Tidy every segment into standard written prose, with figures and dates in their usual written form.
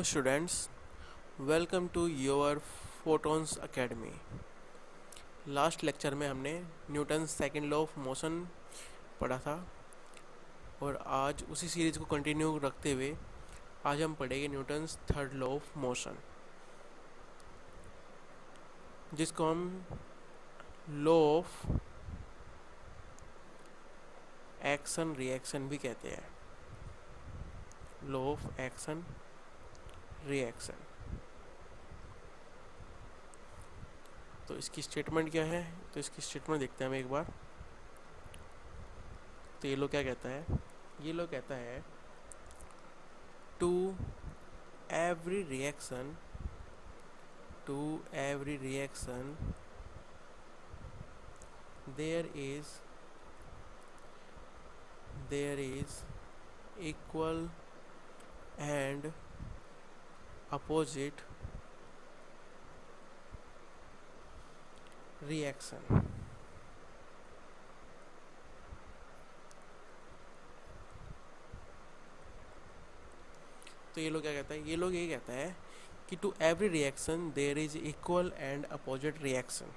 Hello students, welcome to your Photons Academy। Last lecture में हमने Newton second law of motion पढ़ा था और आज उसी सीरीज को कंटिन्यू रखते हुए आज हम पढ़ेंगे Newton's third law of motion, जिसको हम लॉ ऑफ एक्शन रिएक्शन भी कहते हैं। Law of action reaction. तो इसकी स्टेटमेंट क्या है? तो इसकी स्टेटमेंट देखते हैं हम एक बार। तो ये लो क्या कहता है? ये लो कहता है to every reaction there is equal and opposite reaction। तो ये लोग क्या कहता है? ये लोग ये कहता है कि to every reaction there is equal and opposite reaction,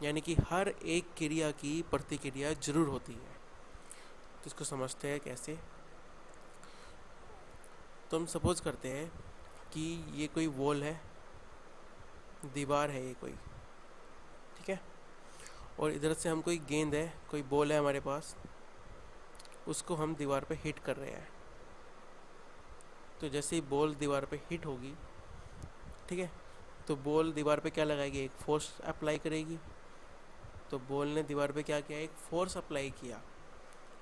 यानी कि हर एक क्रिया की प्रतिक्रिया जरूर होती है। तो इसको समझते हैं कैसे। तो हम सपोज करते हैं कि ये कोई वॉल है, दीवार है ये कोई, ठीक है, और इधर से हम कोई गेंद है, कोई बॉल है हमारे पास, उसको हम दीवार पे हिट कर रहे हैं। तो जैसे ही बॉल दीवार पे हिट होगी, ठीक है, तो बॉल दीवार पे क्या लगाएगी? एक फोर्स अप्लाई करेगी। तो बॉल ने दीवार पे क्या किया? एक फोर्स अप्लाई किया।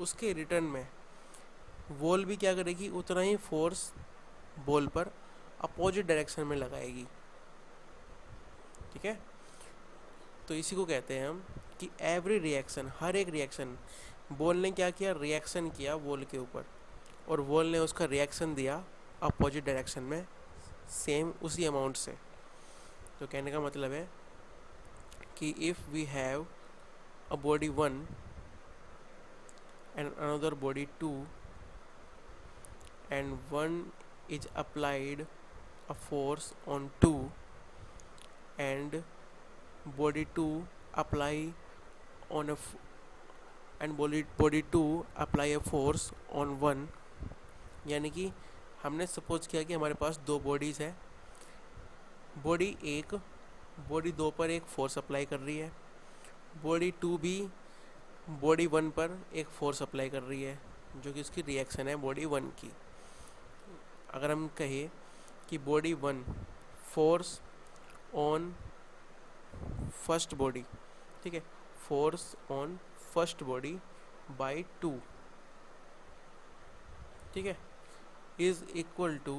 उसके रिटर्न में बॉल भी क्या करेगी? उतना ही फोर्स बॉल पर अपोजिट डायरेक्शन में लगाएगी, ठीक है। तो इसी को कहते हैं हम कि एवरी रिएक्शन, हर एक रिएक्शन, बॉल ने क्या किया? रिएक्शन किया बॉल के ऊपर, और बॉल ने उसका रिएक्शन दिया अपोजिट डायरेक्शन में सेम उसी अमाउंट से। तो कहने का मतलब है कि if we have a body 1 and another body 2 and one is applied a force on 2 and body 2 apply on a and body 2 apply a force on 1, यानी कि हमने सपोज किया कि हमारे पास दो बॉडीज़ है। बॉडी 1 बॉडी 2 पर एक फोर्स अप्लाई कर रही है, बॉडी 2 भी बॉडी 1 पर एक फोर्स अप्लाई कर रही है, जो कि उसकी रिएक्शन है बॉडी 1 की। अगर हम कहें कि body 1 force on first body, ठीक है, force on first body by 2, ठीक है, is equal to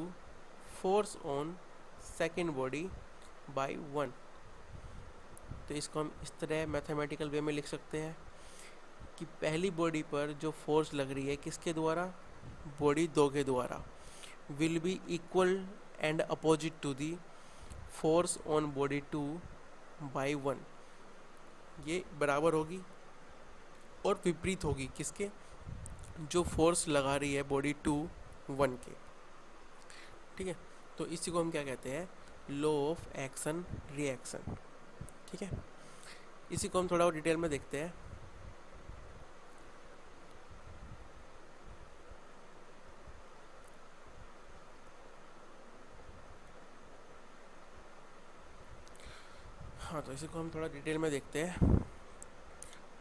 force on second body by 1। तो इसको हम इस तरह मैथमेटिकल वे में लिख सकते हैं कि पहली बॉडी पर जो फोर्स लग रही है किसके द्वारा? बॉडी 2 के द्वारा, will be equal and opposite to the force on body 2 by 1। ये बराबर होगी और विपरीत होगी किसके? जो फोर्स लगा रही है बॉडी 2 1 के, ठीक है। तो इसी को हम क्या कहते हैं? लॉ ऑफ एक्शन रिएक्शन, ठीक है। इसी को हम थोड़ा और डिटेल में देखते हैं। हाँ, तो इसी को हम थोड़ा डिटेल में देखते हैं।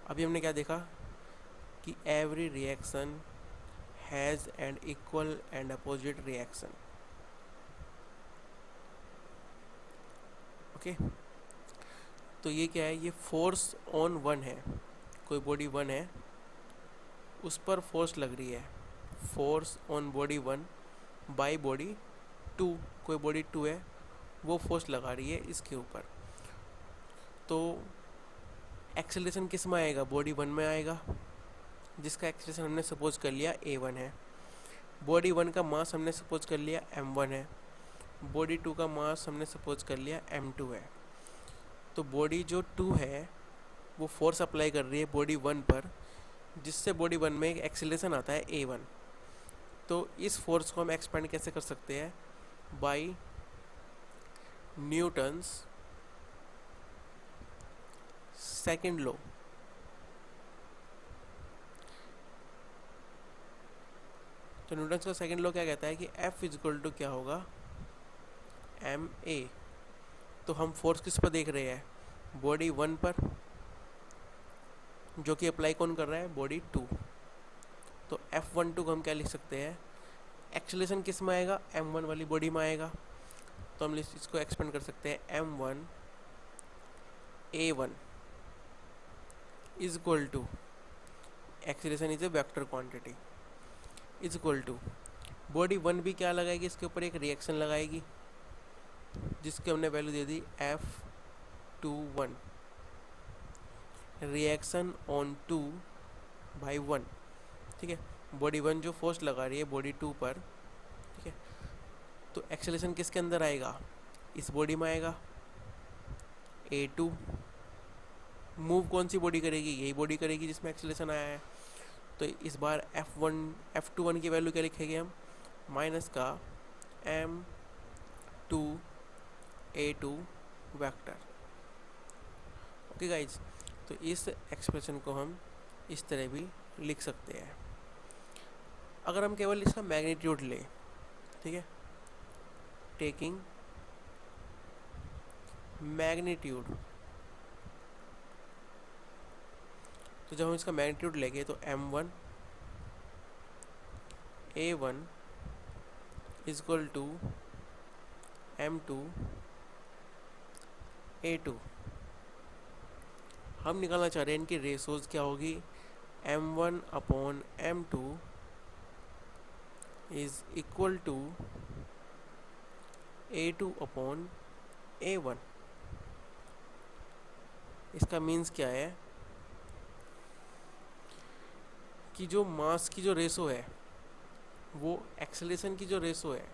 अभी हमने क्या देखा कि every reaction has an equal and opposite reaction, okay. तो ये क्या है? ये फोर्स ऑन 1 है, कोई बॉडी 1 है, उस पर फोर्स लग रही है, force on body 1 by body 2, कोई बॉडी 2 है, वो फोर्स लगा रही है इसके ऊपर। तो एक्सेलरेशन किस में आएगा? बॉडी 1 में आएगा, जिसका एक्सेलरेशन हमने सपोज कर लिया a1 है। बॉडी 1 का मास हमने सपोज कर लिया m1 है, बॉडी 2 का मास हमने सपोज कर लिया m2 है। तो बॉडी जो 2 है वो फोर्स अप्लाई कर रही है बॉडी 1 पर, जिससे बॉडी 1 में एक एक्सेलरेशन आता है a1। तो इस फोर्स को हम एक्सपेंड कैसे कर सकते हैं? By Newton's second law. तो न्यूटन्स का सेकंड लॉ क्या कहता है कि F इजक्वल टू क्या होगा, ma। तो हम फोर्स किस पर देख रहे हैं, बॉडी 1 पर, जो कि अप्लाई कौन कर रहा है, बॉडी 2। तो F12 को हम क्या लिख सकते हैं, एक्सेलरेशन किस में आएगा, m1 वाली बॉडी में आएगा। तो हम इसको एक्सपेंड कर सकते हैं, m1 a1 is equal to, acceleration is a vector quantity, is equal to body 1 भी क्या लगाएगी, इसके ऊपर एक रिएक्शन लगाएगी जिसकी हमने value they the F21, reaction on 2 by 1। ठीक है, बॉडी 1 जो फोर्स लगा रही है बॉडी 2 पर, ठीक है, तो एक्सेलरेशन किसके अंदर आएगा, इस बॉडी में आएगा, A2। मूव कौन सी बॉडी करेगी, यही बॉडी करेगी जिसमें एक्सेलरेशन आया है। तो इस बार F21 की वैल्यू क्या लिखेंगे हम, माइनस का m2 a2 vector. Okay guys, तो इस एक्सप्रेशन को हम इस तरह भी लिख सकते हैं। अगर हम केवल इसका मैग्नीट्यूड लें, ठीक है, टेकिंग मैग्नीट्यूड, तो जब हम इसका मैग्नीट्यूड लेंगे तो m1 a1 is equal to m2 a2। हम निकालना चाह रहे हैं इनकी रेशोज क्या होगी, m1 upon m2 is equal to a2 upon a1। इसका मीन्स क्या है कि जो मास की जो रेशो है वो एक्सेलरेशन की जो रेशो है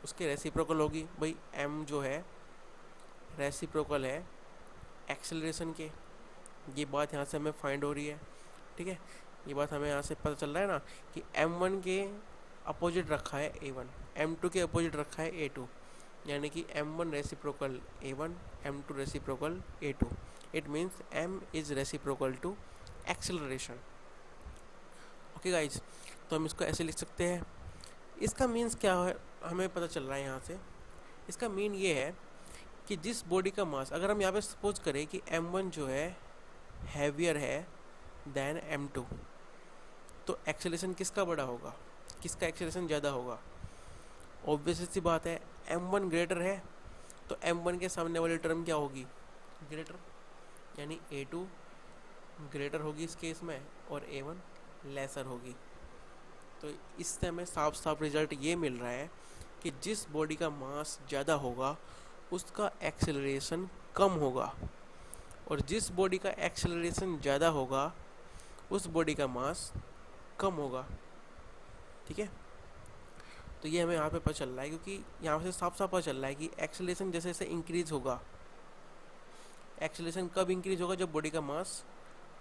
उसके रेसिप्रोकल होगी। भाई m जो है रेसिप्रोकल है एक्सेलरेशन के, ये बात यहाँ से हमें फाइंड हो रही है। ठीक है, ये बात हमें यहाँ से पता चल रहा है ना कि m1 के अपोजिट रखा है a1, m2 के अपोजिट रखा है a2, यानी कि m1 reciprocal a1, m2 reciprocal a2। It means m is reciprocal to acceleration. Okay guys, तो हम इसको ऐसे लिख सकते हैं। इसका मीन्स क्या है हमें पता चल रहा है यहाँ से। इसका मीन ये है कि जिस बॉडी का मास, अगर हम यहाँ पे सपोज करें कि m1 जो है हैवियर है देन m2, तो एक्सेलरेशन किसका बड़ा होगा, किसका एक्सेलरेशन ज़्यादा होगा। ऑब्वियस सी बात है, m1 ग्रेटर है तो m1 के सामने वाली टर्म क्या होगी, ग्रेटर, यानी a2 ग्रेटर होगी इस केस में और a1 लेसर होगी। तो इससे हमें साफ साफ रिजल्ट ये मिल रहा है कि जिस बॉडी का मास ज़्यादा होगा उसका एक्सेलरेशन कम होगा, और जिस बॉडी का एक्सेलरेशन ज़्यादा होगा उस बॉडी का मास कम होगा। ठीक है, तो ये हमें यहाँ पे पता चल रहा है, क्योंकि यहाँ से साफ साफ पता चल रहा है कि एक्सेलरेशन जैसे जैसे इंक्रीज होगा, एक्सेलरेशन कब इंक्रीज होगा, जब बॉडी का मास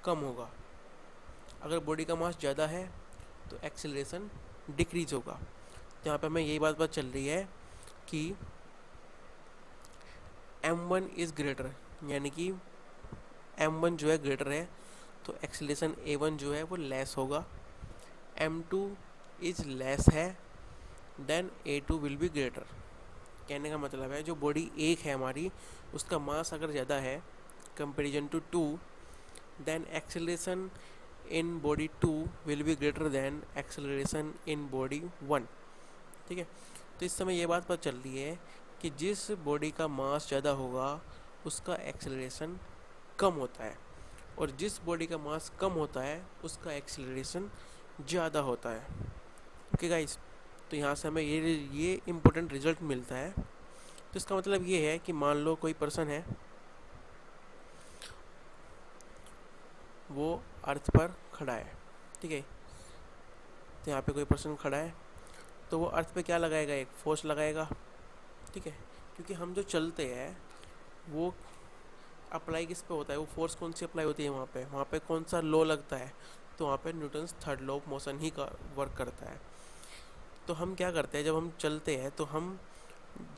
कम होगा। अगर बॉडी का मास ज़्यादा है तो एक्सेलरेशन डिक्रीज होगा। तो यहाँ पे हमें यही बात चल रही है कि m1 इज़ ग्रेटर, यानी कि m1 जो है ग्रेटर है तो एक्सेलरेशन a1 जो है वो लेस होगा। m2 इज़ लेस है than a2 will be greater. कहने का मतलब है जो बॉडी एक है हमारी उसका मास अगर ज़्यादा है comparison to 2, then acceleration in body 2 will be greater than acceleration in body 1। ठीक है, तो इस समय ये बात पता चल रही है कि जिस बॉडी का मास ज़्यादा होगा उसका एक्सेलरेशन कम होता है, और जिस बॉडी का मास कम होता है उसका एक्सेलरेशन ज़्यादा होता है। ओके गाइस, तो यहाँ से हमें ये इम्पोर्टेंट रिजल्ट मिलता है। तो इसका मतलब ये है कि मान लो कोई पर्सन है, वो अर्थ पर खड़ा है, ठीक है, तो यहाँ पे कोई पर्सन खड़ा है तो वो अर्थ पे क्या लगाएगा, एक फोर्स लगाएगा। ठीक है, क्योंकि हम जो चलते हैं वो अप्लाई किस पे होता है, वो फोर्स कौन सी अप्लाई होती है वहाँ पे कौन सा लॉ लगता है, तो वहाँ पे Newton's third law of motion ही का वर्क करता है। तो हम क्या करते हैं, जब हम चलते हैं तो हम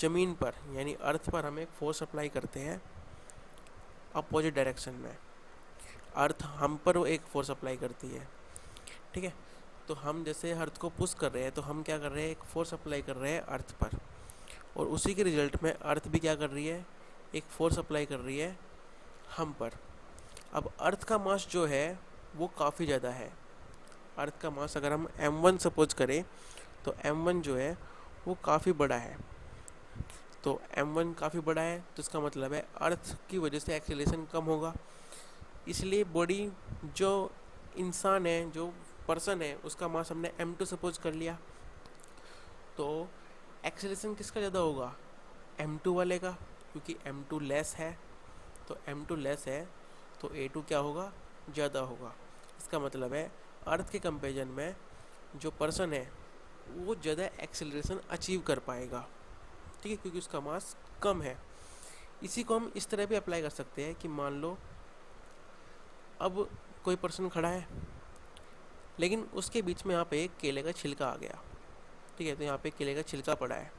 ज़मीन पर यानी अर्थ पर हम एक फोर्स अप्लाई करते हैं अपोजिट डायरेक्शन में, अर्थ हम पर वो एक फोर्स अप्लाई करती है, ठीक है। तो हम जैसे अर्थ को पुश कर रहे हैं तो हम क्या कर रहे हैं, एक फोर्स अप्लाई कर रहे हैं अर्थ पर, और उसी के रिजल्ट में अर्थ भी क्या कर रही है, एक फोर्स अप्लाई कर रही है हम पर। अब अर्थ का मास जो है वो काफ़ी ज़्यादा है। अर्थ का मास अगर हम m1 सपोज करें तो m1 जो है वो काफ़ी बड़ा है। तो m1 काफ़ी बड़ा है तो इसका मतलब है अर्थ की वजह से एक्सीलरेशन कम होगा। इसलिए बॉडी जो इंसान है, जो पर्सन है, उसका मास हमने m2 सपोज कर लिया, तो एक्सीलरेशन किसका ज़्यादा होगा, m2 वाले का, क्योंकि m2 लेस है। तो m2 लेस है तो a2 क्या होगा, ज़्यादा होगा। इसका मतलब है अर्थ के कंपेरिजन में जो पर्सन है वो ज़्यादा एक्सेलरेशन अचीव कर पाएगा, ठीक है, क्योंकि उसका मास कम है। इसी को हम इस तरह भी अप्लाई कर सकते हैं कि मान लो अब कोई पर्सन खड़ा है लेकिन उसके बीच में यहाँ पे एक केले का छिलका आ गया, ठीक है, तो यहाँ पे केले का छिलका पड़ा है।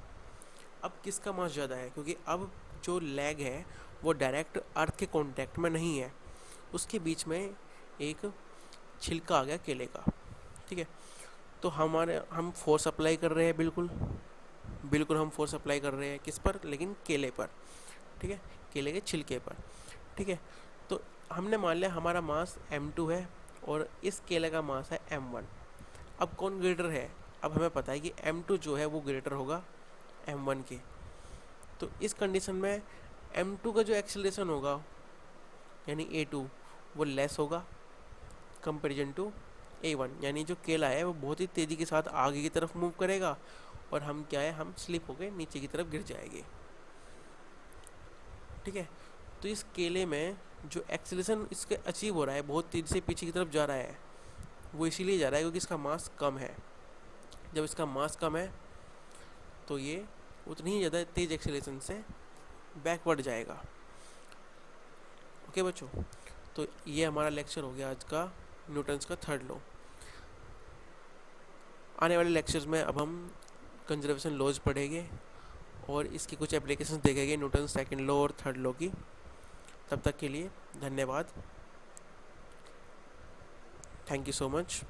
अब किसका मास ज़्यादा है, क्योंकि अब जो लेग है वो डायरेक्ट अर्थ के कांटेक्ट में नहीं है, उसके बीच में एक छिलका आ गया केले का, ठीक है। तो हम फोर्स अप्लाई कर रहे हैं, बिल्कुल हम फोर्स अप्लाई कर रहे हैं किस पर, लेकिन केले पर, ठीक है, केले के छिलके पर, ठीक है। तो हमने मान लिया हमारा मास m2 है और इस केले का मास है m1। अब कौन ग्रेटर है, अब हमें पता है कि m2 जो है वो ग्रेटर होगा m1 के। तो इस कंडीशन में m2 का जो एक्सेलरेशन होगा यानी a2 वो लेस होगा कंपेरिजन टू a1, यानी जो केला है वो बहुत ही तेज़ी के साथ आगे की तरफ मूव करेगा और हम क्या है, हम स्लिप होकर नीचे की तरफ गिर जाएंगे, ठीक है। तो इस केले में जो एक्सेलरेशन इसके अचीव हो रहा है, बहुत तेज़ी से पीछे की तरफ जा रहा है, वो इसीलिए जा रहा है क्योंकि इसका मास कम है। जब इसका मास कम है तो ये उतनी ही ज़्यादा तेज़ एक्सेलरेशन से बैकवर्ड जाएगा। ओके बच्चों, तो ये हमारा लेक्चर हो गया आज का न्यूटन्स का थर्ड लॉ। आने वाले लेक्चर्स में अब हम कंजर्वेशन लॉज पढ़ेंगे और इसकी कुछ एप्लीकेशंस देखेंगे न्यूटन सेकंड लॉ और थर्ड लॉ की। तब तक के लिए धन्यवाद, थैंक यू सो मच।